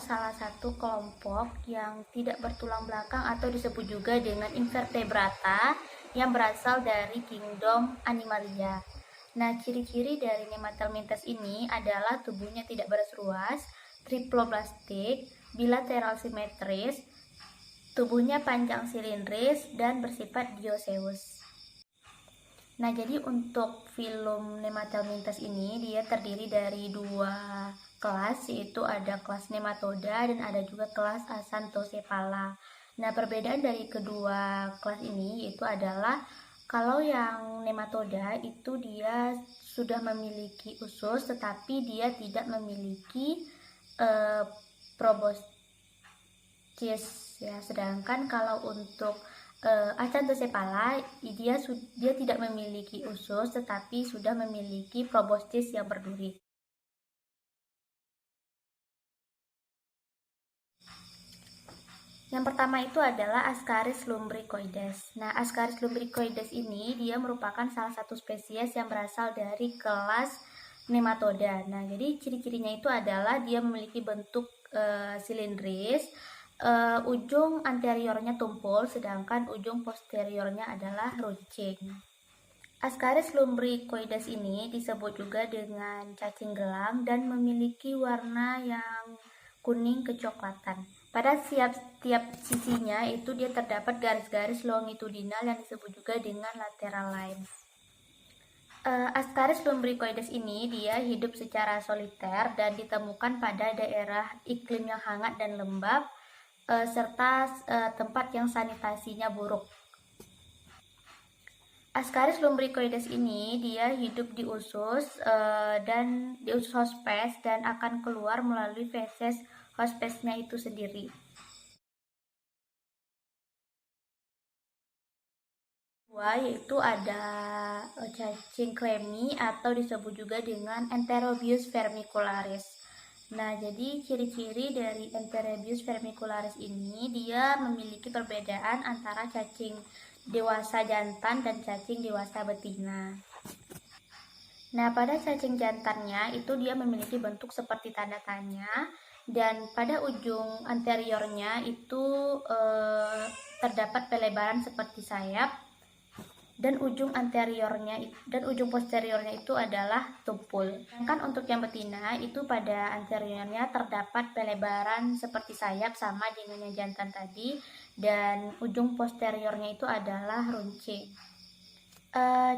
salah satu kelompok yang tidak bertulang belakang atau disebut juga dengan invertebrata yang berasal dari kingdom Animalia. Nah, ciri-ciri dari Nemathelminthes ini adalah tubuhnya tidak baris ruas, triploblastik, bilateral simetris, tubuhnya panjang silindris, dan bersifat dioecious. Nah, jadi untuk filum Nemathelminthes ini dia terdiri dari dua kelas, yaitu ada kelas Nematoda dan ada juga kelas Acanthocephalla. Nah, perbedaan dari kedua kelas ini yaitu adalah kalau yang Nematoda itu dia sudah memiliki usus tetapi dia tidak memiliki proboscis ya. Sedangkan kalau untuk Acanthocephalla dia tidak memiliki usus tetapi sudah memiliki proboscis yang berduri. Yang pertama itu adalah Ascaris lumbricoides. Nah, Ascaris lumbricoides ini dia merupakan salah satu spesies yang berasal dari kelas Nematoda. Nah, jadi ciri-cirinya itu adalah dia memiliki bentuk silindris, ujung anteriornya tumpul, sedangkan ujung posteriornya adalah runcing. Ascaris lumbricoides ini disebut juga dengan cacing gelang dan memiliki warna yang kuning kecoklatan. Pada tiap sisinya itu dia terdapat garis-garis longitudinal yang disebut juga dengan lateral lines. Ascaris lumbricoides ini dia hidup secara soliter dan ditemukan pada daerah iklim yang hangat dan lembab serta tempat yang sanitasinya buruk. Ascaris lumbricoides ini dia hidup di usus dan di usus hospes dan akan keluar melalui feses hospesnya itu sendiri. Yaitu ada cacing clemmy atau disebut juga dengan Enterobius vermicularis. Nah, jadi ciri-ciri dari Enterobius vermicularis ini dia memiliki perbedaan antara cacing dewasa jantan dan cacing dewasa betina. Nah, pada cacing jantannya itu dia memiliki bentuk seperti tanda tanya dan pada ujung anteriornya itu terdapat pelebaran seperti sayap. Dan ujung posteriornya itu adalah tumpul. Sedangkan untuk yang betina itu pada anteriornya terdapat pelebaran seperti sayap sama dengan yang jantan tadi dan ujung posteriornya itu adalah runcing.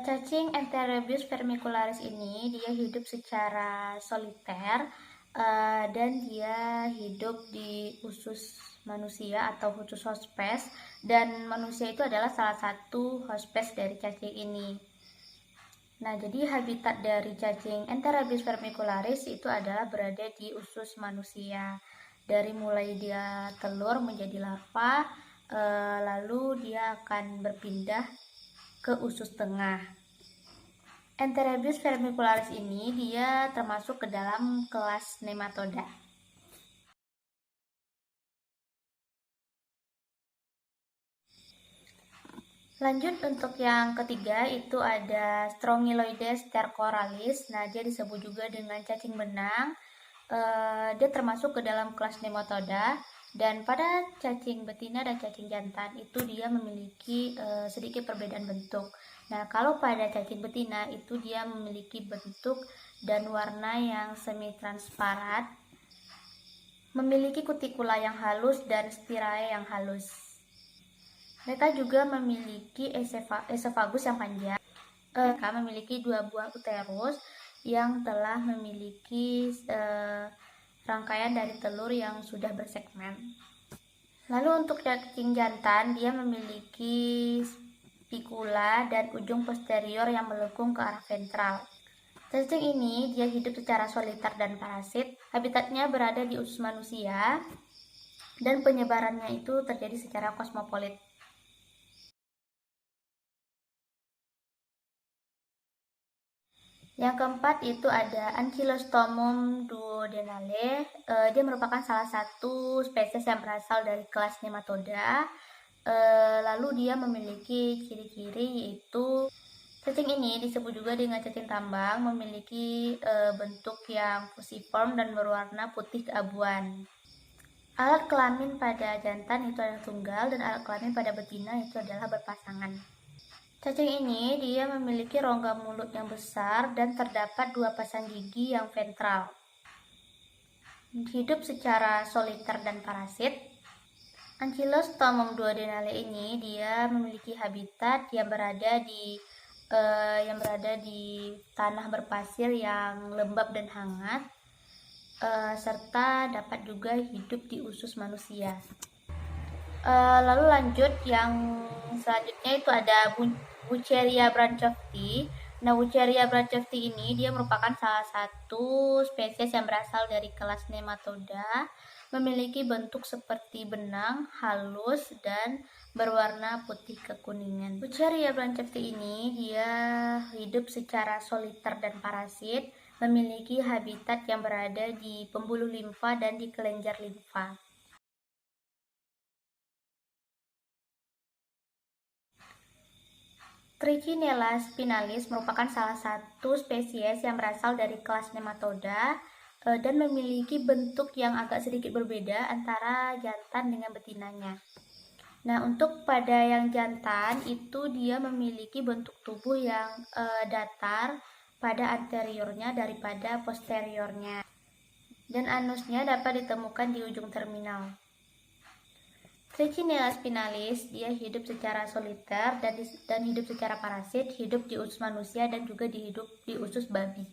Cacing Enterobius vermicularis ini dia hidup secara soliter dan dia hidup di usus manusia atau usus hospes, dan manusia itu adalah salah satu hospes dari cacing ini. Nah, jadi habitat dari cacing Enterobius vermicularis itu adalah berada di usus manusia. Dari mulai dia telur menjadi larva, lalu dia akan berpindah ke usus tengah. Enterobius vermicularis ini dia termasuk ke dalam kelas Nematoda. Lanjut untuk yang ketiga itu ada Strongyloides stercoralis. Nah, dia disebut juga dengan cacing benang. Dia termasuk ke dalam kelas Nematoda. Dan pada cacing betina dan cacing jantan itu dia memiliki sedikit perbedaan bentuk. Nah, kalau pada cacing betina itu dia memiliki bentuk dan warna yang semi transparan, memiliki kutikula yang halus dan spirae yang halus. Mereka juga memiliki esofagus yang panjang. Mereka memiliki 2 buah uterus yang telah memiliki rangkaian dari telur yang sudah bersegmen. Lalu untuk cacing jantan dia memiliki spikula dan ujung posterior yang melengkung ke arah ventral. Cacing ini dia hidup secara soliter dan parasit. Habitatnya berada di usus manusia dan penyebarannya itu terjadi secara kosmopolit. Yang keempat itu ada Ankylostomum duodenale. Dia merupakan salah satu spesies yang berasal dari kelas Nematoda. Lalu dia memiliki ciri-ciri yaitu cacing ini disebut juga dengan cacing tambang, memiliki bentuk yang fusiform dan berwarna putih keabuan. Alat kelamin pada jantan itu adalah tunggal dan alat kelamin pada betina itu adalah berpasangan. Cacing ini dia memiliki rongga mulut yang besar dan terdapat 2 pasang gigi yang ventral. Hidup secara soliter dan parasit. Ankylostomum duodenale ini dia memiliki habitat yang berada di tanah berpasir yang lembab dan hangat, serta dapat juga hidup di usus manusia. Lalu lanjut yang selanjutnya itu ada Wucheria branchofti. Nah, Wucheria branchofti ini dia merupakan salah satu spesies yang berasal dari kelas Nematoda, memiliki bentuk seperti benang, halus dan berwarna putih kekuningan. Wucheria branchofti ini dia hidup secara soliter dan parasit, memiliki habitat yang berada di pembuluh limfa dan di kelenjar limfa. Trichinella spinalis merupakan salah satu spesies yang berasal dari kelas Nematoda dan memiliki bentuk yang agak sedikit berbeda antara jantan dengan betinanya. Nah, untuk pada yang jantan itu dia memiliki bentuk tubuh yang datar pada anteriornya daripada posteriornya, dan anusnya dapat ditemukan di ujung terminal. Trichinella spinalis dia hidup secara soliter dan hidup secara parasit, hidup di usus manusia dan juga hidup di usus babi.